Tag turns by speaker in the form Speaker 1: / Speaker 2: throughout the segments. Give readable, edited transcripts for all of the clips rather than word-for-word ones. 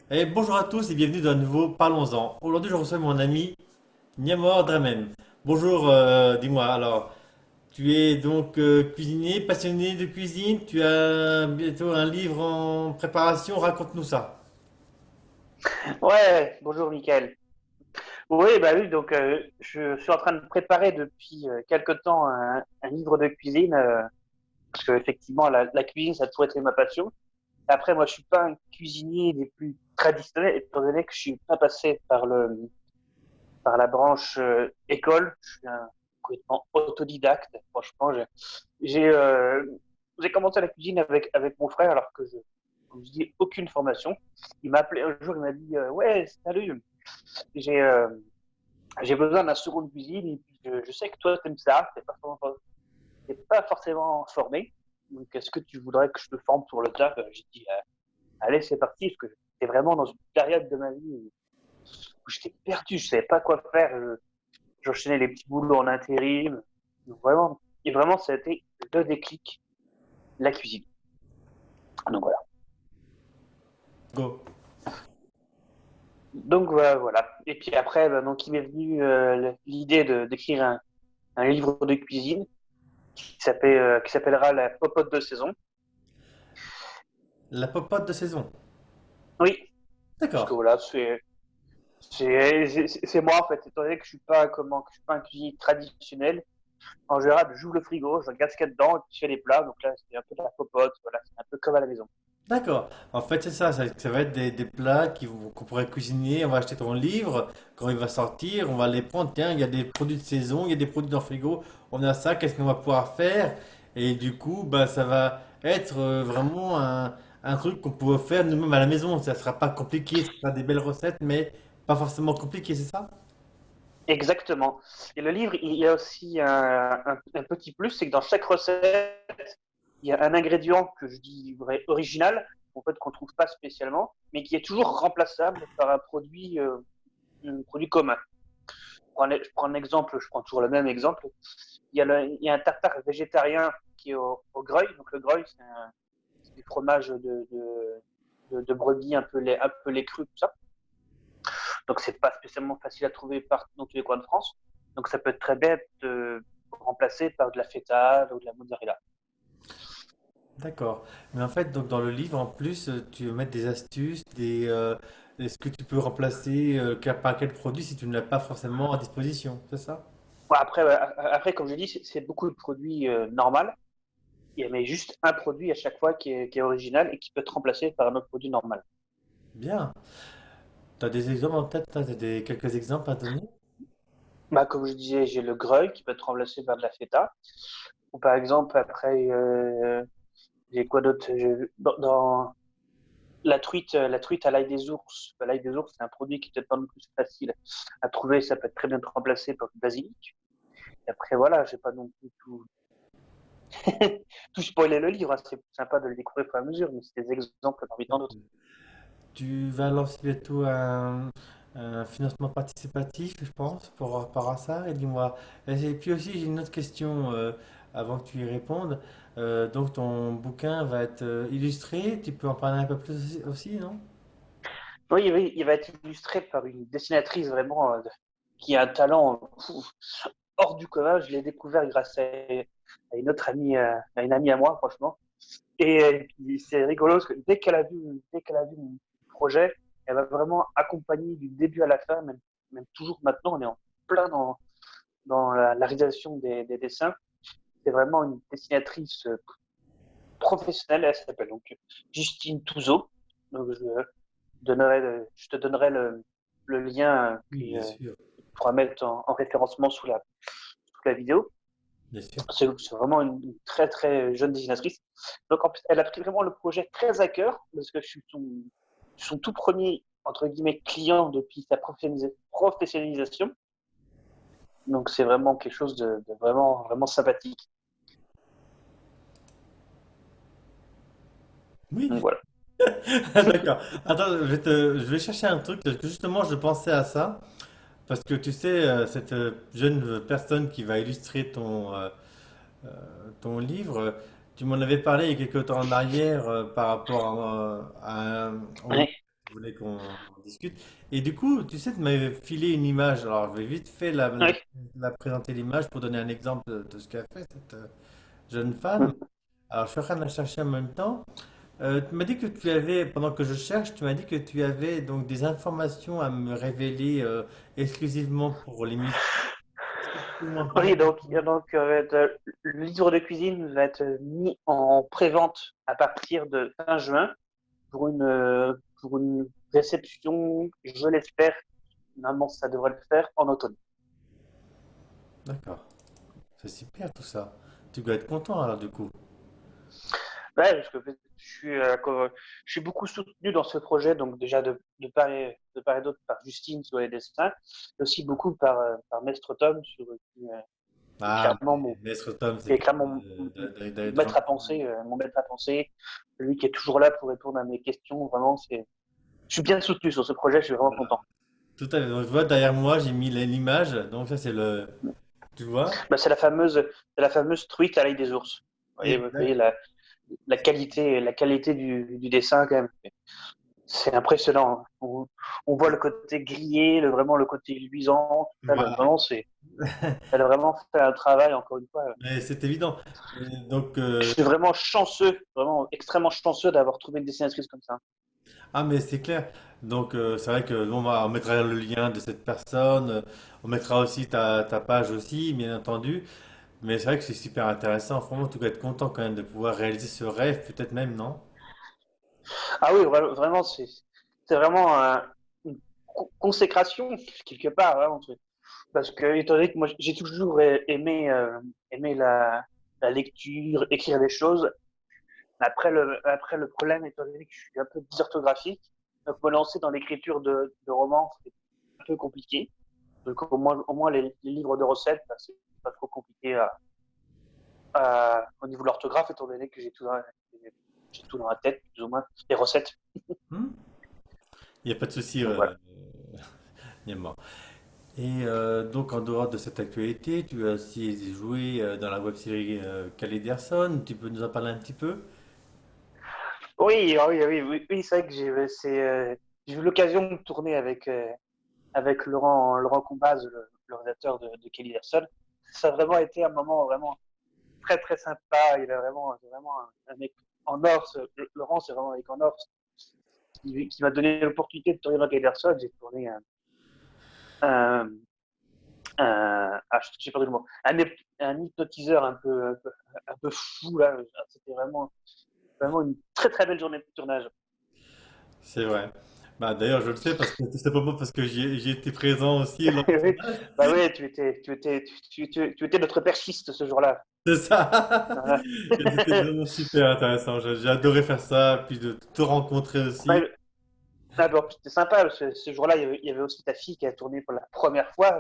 Speaker 1: Et bonjour à tous et bienvenue dans un nouveau Parlons-en. Aujourd'hui, je reçois mon ami Niamor Dramen. Bonjour, dis-moi, alors, tu es donc cuisinier, passionné de cuisine, tu as bientôt un livre en préparation, raconte-nous ça.
Speaker 2: Ouais, bonjour Mickaël. Oui, bah oui, donc je suis en train de préparer depuis quelque temps un livre de cuisine, parce que effectivement la cuisine ça a toujours été ma passion. Après, moi je suis pas un cuisinier des plus traditionnels, étant donné que je suis pas passé par la branche école. Je suis un complètement autodidacte. Franchement, j'ai euh, j'ai commencé la cuisine avec mon frère alors que comme je dis, aucune formation. Il m'a appelé un jour, il m'a dit ouais, salut. J'ai euh, j'ai besoin d'un second de cuisine et puis je sais que toi t'aimes ça, t'es pas forcément formé. Donc est-ce que tu voudrais que je te forme sur le tas? J'ai dit allez c'est parti parce que j'étais vraiment dans une période de ma vie où j'étais perdu, je savais pas quoi faire. J'enchaînais les petits boulots en intérim. Donc vraiment, et vraiment ça a été le déclic, la cuisine. Donc voilà.
Speaker 1: Go.
Speaker 2: Donc voilà. Et puis après, ben, donc il m'est venu l'idée d'écrire un livre de cuisine qui s'appellera La Popote de saison.
Speaker 1: La popote de saison.
Speaker 2: Oui, parce que
Speaker 1: D'accord.
Speaker 2: voilà, c'est moi en fait. Étant donné que je suis pas un cuisinier traditionnel, en général, j'ouvre le frigo, je regarde ce qu'il y a dedans, et puis je fais les plats. Donc là, c'est un peu de la popote, voilà, c'est un peu comme à la maison.
Speaker 1: D'accord. En fait, c'est ça, ça va être des plats qu'on pourrait cuisiner. On va acheter ton livre. Quand il va sortir, on va les prendre. Tiens, il y a des produits de saison, il y a des produits dans le frigo. On a ça, qu'est-ce qu'on va pouvoir faire? Et du coup, bah, ça va être vraiment un truc qu'on peut faire nous-mêmes à la maison. Ça sera pas compliqué, ce sera des belles recettes, mais pas forcément compliqué, c'est ça?
Speaker 2: Exactement. Et le livre, il y a aussi un petit plus, c'est que dans chaque recette, il y a un ingrédient que je dirais original, en fait, qu'on trouve pas spécialement, mais qui est toujours remplaçable par un produit commun. Je prends un exemple, je prends toujours le même exemple. Il y a un tartare végétarien qui est au greuil. Donc le greuil, c'est du fromage de brebis un peu lait cru, tout ça. Donc c'est pas spécialement facile à trouver dans tous les coins de France. Donc ça peut être très bête de remplacer par de la feta ou de la mozzarella.
Speaker 1: D'accord. Mais en fait, donc dans le livre, en plus, tu veux mettre des astuces, est-ce que tu peux remplacer par quel produit si tu ne l'as pas forcément à disposition, c'est ça?
Speaker 2: Bon, après, comme je dis, c'est beaucoup de produits normaux. Mais juste un produit à chaque fois qui est original et qui peut être remplacé par un autre produit normal.
Speaker 1: Bien. Tu as des exemples en tête, t'as quelques exemples à donner?
Speaker 2: Bah, comme je disais, j'ai le greuil qui peut être remplacé par de la feta. Ou par exemple, après, j'ai quoi d'autre? Dans la truite à l'ail des ours. L'ail des ours, c'est un produit qui est peut-être pas non plus facile à trouver. Ça peut être très bien remplacé par du basilic. Et après, voilà, j'ai pas non plus tout spoiler le livre, hein. C'est sympa de le découvrir au fur et à mesure, mais c'est des exemples parmi tant d'autres.
Speaker 1: Tu vas lancer bientôt un financement participatif, je pense, pour rapport à ça. Et dis-moi. Et puis aussi, j'ai une autre question avant que tu y répondes. Donc, ton bouquin va être illustré. Tu peux en parler un peu plus aussi, non?
Speaker 2: Oui, oui, il va être illustré par une dessinatrice vraiment qui a un talent hors du commun. Je l'ai découvert grâce à une autre amie, à une amie à moi, franchement. Et c'est rigolo parce que dès qu'elle a vu mon projet, elle va vraiment accompagner du début à la fin, même toujours maintenant, on est en plein dans la réalisation des dessins. C'est vraiment une dessinatrice professionnelle, elle s'appelle donc Justine Touzeau. Donc je te donnerai le lien
Speaker 1: Oui, bien sûr.
Speaker 2: que tu pourras mettre en référencement sous la vidéo.
Speaker 1: Bien sûr.
Speaker 2: C'est vraiment une très très jeune dessinatrice. Donc en plus, elle a pris vraiment le projet très à cœur parce que je suis son tout premier entre guillemets client depuis sa professionnalisation. Donc c'est vraiment quelque chose de vraiment vraiment sympathique. Donc
Speaker 1: Oui.
Speaker 2: voilà.
Speaker 1: D'accord. Attends, je vais chercher un truc parce que justement, je pensais à ça. Parce que tu sais, cette jeune personne qui va illustrer euh, ton livre, tu m'en avais parlé il y a quelques temps en arrière par rapport à un, au livre
Speaker 2: Ouais.
Speaker 1: voulais qu'on en discute. Et du coup, tu sais, tu m'avais filé une image. Alors, je vais vite fait
Speaker 2: Oui.
Speaker 1: la présenter l'image pour donner un exemple de ce qu'a fait cette jeune femme. Alors, je suis en train de la chercher en même temps. Tu m'as dit que tu avais, pendant que je cherche, tu m'as dit que tu avais donc des informations à me révéler exclusivement pour l'émission. Est-ce que tu peux m'en parler?
Speaker 2: Oui, le livre de cuisine va être mis en pré-vente à partir de fin juin pour une réception, je l'espère, normalement ça devrait le faire en automne.
Speaker 1: D'accord. C'est super tout ça. Tu dois être content alors du coup.
Speaker 2: Ouais, parce que je suis beaucoup soutenu dans ce projet, donc déjà de part et d'autre par Justine sur les dessins, et aussi beaucoup par Maître Tom, qui est
Speaker 1: Ah,
Speaker 2: clairement mon,
Speaker 1: Maître Tom,
Speaker 2: qui
Speaker 1: c'est
Speaker 2: est
Speaker 1: quelqu'un
Speaker 2: clairement mon
Speaker 1: de
Speaker 2: maître à
Speaker 1: gentil.
Speaker 2: penser, lui qui est toujours là pour répondre à mes questions. Vraiment, je suis bien soutenu sur ce projet, je suis vraiment content.
Speaker 1: Tout à fait. Donc, je vois derrière moi, j'ai mis l'image. Donc, ça, c'est le. Tu vois?
Speaker 2: Bah, c'est la fameuse truite à l'œil des ours. Vous voyez
Speaker 1: Exact.
Speaker 2: la qualité du dessin quand même. C'est impressionnant, hein. On voit le côté grillé, vraiment le côté luisant, tout ça. Donc
Speaker 1: Voilà.
Speaker 2: vraiment, elle a vraiment fait un travail, encore une fois.
Speaker 1: Mais c'est évident. Donc,
Speaker 2: Je suis vraiment chanceux, vraiment extrêmement chanceux d'avoir trouvé une dessinatrice comme ça.
Speaker 1: ah, mais c'est clair. Donc, c'est vrai que bon, on mettra le lien de cette personne. On mettra aussi ta page aussi, bien entendu. Mais c'est vrai que c'est super intéressant. Franchement, tu dois être content quand même de pouvoir réaliser ce rêve, peut-être même, non?
Speaker 2: Ah oui, vraiment, c'est vraiment une consécration, quelque part, vraiment. Parce que, étant donné que moi, j'ai toujours aimé la lecture, écrire des choses. Après, le problème, étant donné que je suis un peu dysorthographique, donc me lancer dans l'écriture de romans, c'est un peu compliqué. Donc, au moins les livres de recettes, bah, c'est pas trop compliqué au niveau de l'orthographe, étant donné que j'ai tout dans la tête, plus ou moins, les recettes.
Speaker 1: Hmm. Il n'y a pas de souci,
Speaker 2: Donc voilà.
Speaker 1: Niamant. Et donc, en dehors de cette actualité, tu as aussi joué dans la web-série Calais Derson. Tu peux nous en parler un petit peu?
Speaker 2: Oui, c'est vrai que j'ai eu l'occasion de tourner avec Laurent Combaz, le rédacteur de Kelly Larson. Ça a vraiment été un moment vraiment très très sympa. C'est vraiment un mec en or. Laurent, c'est vraiment un mec en or qui m'a donné l'opportunité de tourner dans Kelly Larson. J'ai tourné un, j'ai perdu le mot, un hypnotiseur un peu fou là. C'était vraiment une très très belle journée de tournage.
Speaker 1: C'est vrai. Bah, d'ailleurs, je le sais parce que tout simplement parce que j'y étais présent aussi lors du
Speaker 2: Oui,
Speaker 1: tournage.
Speaker 2: bah oui, tu étais notre perchiste ce jour-là.
Speaker 1: C'est ça.
Speaker 2: Voilà.
Speaker 1: Et c'était vraiment super intéressant. J'ai adoré faire ça, puis de te rencontrer aussi.
Speaker 2: Ouais, ah, bon, c'était sympa, parce que ce jour-là, il y avait aussi ta fille qui a tourné pour la première fois.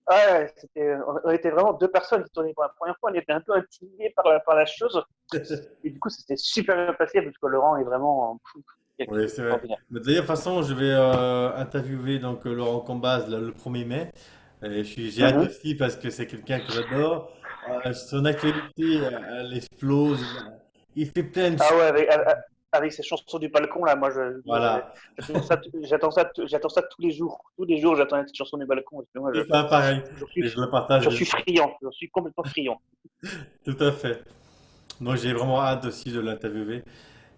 Speaker 2: On était vraiment deux personnes qui tournaient pour la première fois. On était un peu intimidés par la chose. Et du coup, c'était super bien passé parce que Laurent est vraiment quelqu'un
Speaker 1: Oui, c'est vrai.
Speaker 2: d'extraordinaire.
Speaker 1: Mais d'ailleurs, de toute façon, je vais interviewer donc Laurent Combaz le 1er mai. Et j'ai hâte
Speaker 2: Mhm.
Speaker 1: aussi parce que c'est quelqu'un que j'adore. Son actualité, elle explose. Il fait plein de
Speaker 2: Ah
Speaker 1: choses.
Speaker 2: ouais, avec ces chansons du balcon, là,
Speaker 1: Voilà.
Speaker 2: j'attends ça tous les jours. Tous les jours, j'attends cette chanson du balcon. Parce que
Speaker 1: C'est ça, pareil.
Speaker 2: j'en suis,
Speaker 1: Et je le partage
Speaker 2: j'en
Speaker 1: bien
Speaker 2: suis
Speaker 1: sûr.
Speaker 2: friand. J'en suis complètement friand.
Speaker 1: Tout à fait. Donc j'ai vraiment hâte aussi de l'interviewer.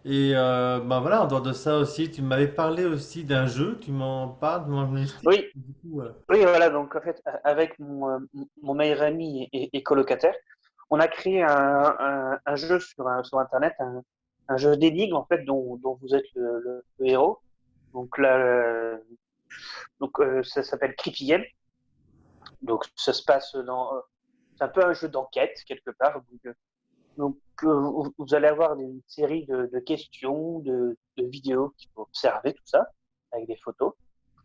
Speaker 1: Et ben voilà, en dehors de ça aussi, tu m'avais parlé aussi d'un jeu. Tu m'en parles, tu m'en expliques.
Speaker 2: Oui,
Speaker 1: Du coup,
Speaker 2: oui, voilà. Donc, en fait, avec mon meilleur ami et colocataire, on a créé un jeu sur Internet, un jeu d'énigmes, en fait, dont vous êtes le héros. Donc, là, ça s'appelle Creepy Game. Donc, ça se passe c'est un peu un jeu d'enquête, quelque part. Vous allez avoir une série de questions, de vidéos qu'il faut observer, tout ça, avec des photos,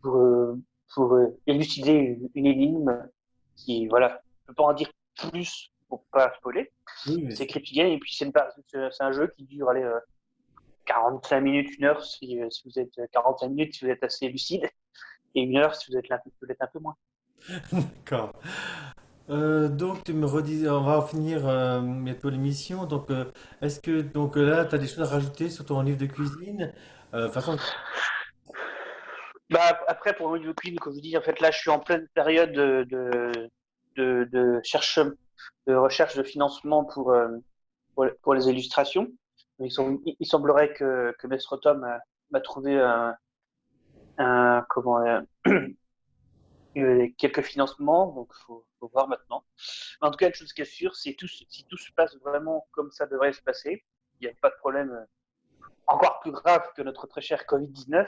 Speaker 2: pour, euh, pour élucider une énigme voilà, je ne peux pas en dire plus pour pas spoiler.
Speaker 1: oui, mais
Speaker 2: C'est Creepy Game, et puis c'est un jeu qui dure, 45 minutes, une heure, si vous êtes 45 minutes, si vous êtes assez lucide, et une heure si vous êtes un peu moins.
Speaker 1: d'accord. Donc tu me redisais, on va en finir bientôt l'émission. Donc est-ce que donc là tu as des choses à rajouter sur ton livre de cuisine? De toute façon,
Speaker 2: Bah, après, pour le Queen, comme je dis, en fait, là, je suis en pleine période de recherche de financement pour les illustrations. Il semblerait que Maître Tom m'a trouvé comment, quelques financements, donc faut voir maintenant. En tout cas, une chose qui est sûre, c'est si tout se passe vraiment comme ça devrait se passer, il n'y a pas de problème encore plus grave que notre très cher Covid-19.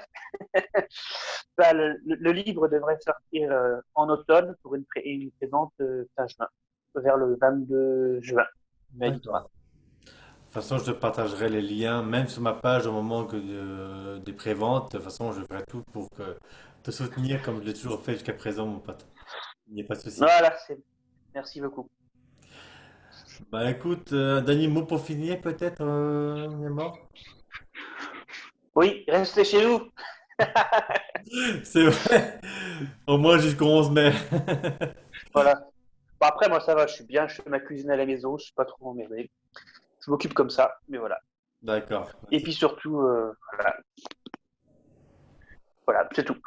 Speaker 2: Bah, le livre devrait sortir en automne pour une présente fin juin, vers le 22 juin.
Speaker 1: D'accord.
Speaker 2: Dis-toi.
Speaker 1: De toute façon, je te partagerai les liens, même sur ma page au moment des préventes. De toute façon, je ferai tout pour te soutenir comme je l'ai toujours fait jusqu'à présent, mon pote. Il n'y a pas de souci.
Speaker 2: Voilà, merci beaucoup.
Speaker 1: Bah écoute, un dernier mot pour finir peut-être, Néma.
Speaker 2: Oui, restez chez vous.
Speaker 1: C'est vrai, au moins jusqu'au 11 mai.
Speaker 2: Voilà. Bon, après, moi, ça va, je suis bien, je fais ma cuisine à la maison, je suis pas trop emmerdé. Je m'occupe comme ça, mais voilà.
Speaker 1: D'accord,
Speaker 2: Et
Speaker 1: merci.
Speaker 2: puis surtout, voilà, c'est tout.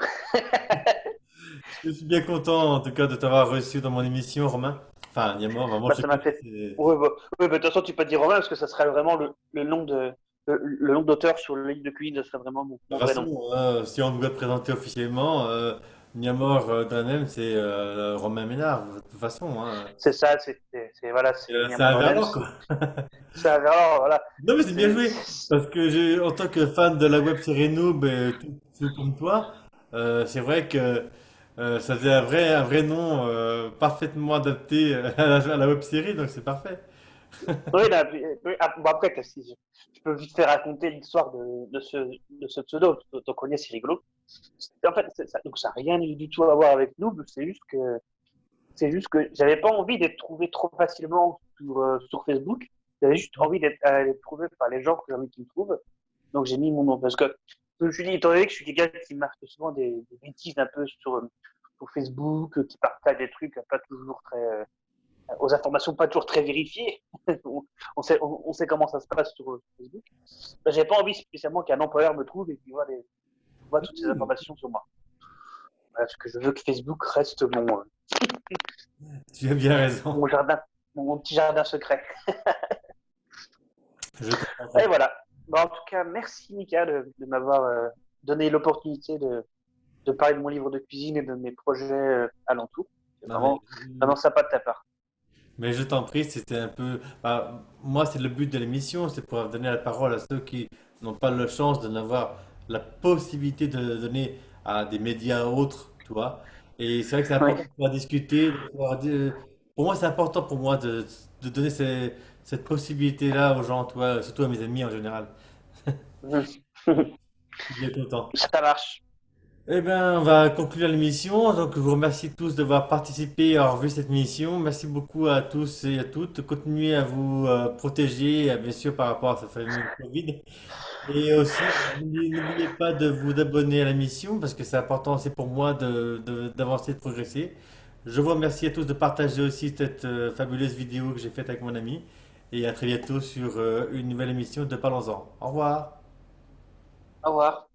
Speaker 1: Je suis bien content en tout cas de t'avoir reçu dans mon émission, Romain. Enfin, Néma, vraiment,
Speaker 2: Bah,
Speaker 1: je te
Speaker 2: ça m'a
Speaker 1: connais.
Speaker 2: fait. Ouais, bah, de toute façon, tu peux te dire Romain, parce que ça serait vraiment le nom le nom d'auteur sur le livre de cuisine, ça serait vraiment
Speaker 1: De
Speaker 2: mon
Speaker 1: toute
Speaker 2: vrai
Speaker 1: façon,
Speaker 2: nom.
Speaker 1: si on me doit te présenter officiellement, Niamor Dranem, c'est Romain Ménard, de toute façon. Hein.
Speaker 2: C'est ça, voilà, c'est
Speaker 1: C'est
Speaker 2: Niamant
Speaker 1: un
Speaker 2: Dranem,
Speaker 1: Verlan, quoi.
Speaker 2: c'est alors, voilà.
Speaker 1: Non, mais c'est bien
Speaker 2: C'est,
Speaker 1: joué. Parce que en tant que fan de la web série Noob, tout comme toi, c'est vrai que ça faisait un vrai nom parfaitement adapté à la web série, donc c'est parfait.
Speaker 2: Oui, là, oui, bon, après, si je peux vite faire raconter l'histoire de ce pseudo, t'en connais, c'est rigolo. En fait, donc ça n'a rien du tout à voir avec nous, c'est juste que j'avais pas envie d'être trouvé trop facilement sur Facebook. J'avais juste envie d'être trouvé par les gens que j'ai envie qu'ils me trouvent. Donc j'ai mis mon nom parce que je me suis dit, étant donné que je suis quelqu'un qui marque souvent des bêtises un peu sur Facebook, qui partage des trucs pas toujours très, aux informations pas toujours très vérifiées. On sait comment ça se passe sur Facebook. Ben, j'ai pas envie spécialement qu'un employeur me trouve et qu'il voit toutes ces informations sur moi. Parce que je veux que Facebook reste
Speaker 1: Tu as bien raison.
Speaker 2: mon jardin, mon petit jardin secret.
Speaker 1: Je comprends
Speaker 2: Et
Speaker 1: complètement.
Speaker 2: voilà. Bon, en tout cas, merci Mika de m'avoir donné l'opportunité de parler de mon livre de cuisine et de mes projets alentours. C'est
Speaker 1: Non, mais,
Speaker 2: vraiment sympa de ta part.
Speaker 1: mais je t'en prie, c'était un peu. Bah, moi, c'est le but de l'émission, c'est pour donner la parole à ceux qui n'ont pas la chance de n'avoir la possibilité de le donner à des médias autres, tu vois. Et c'est vrai que c'est
Speaker 2: Oui.
Speaker 1: important de pouvoir discuter, de pouvoir dire- Pour moi, c'est important pour moi de donner cette possibilité-là aux gens, tu vois, surtout à mes amis en général. Je suis bien content.
Speaker 2: Ça marche.
Speaker 1: Eh bien, on va conclure l'émission. Donc, je vous remercie tous d'avoir participé et avoir vu cette émission. Merci beaucoup à tous et à toutes. Continuez à vous protéger, bien sûr, par rapport à ce fameux Covid. Et aussi, n'oubliez pas de vous abonner à la mission parce que c'est important aussi pour moi d'avancer, de progresser. Je vous remercie à tous de partager aussi cette fabuleuse vidéo que j'ai faite avec mon ami. Et à très bientôt sur une nouvelle émission de Parlons-en. Au revoir.
Speaker 2: Au revoir.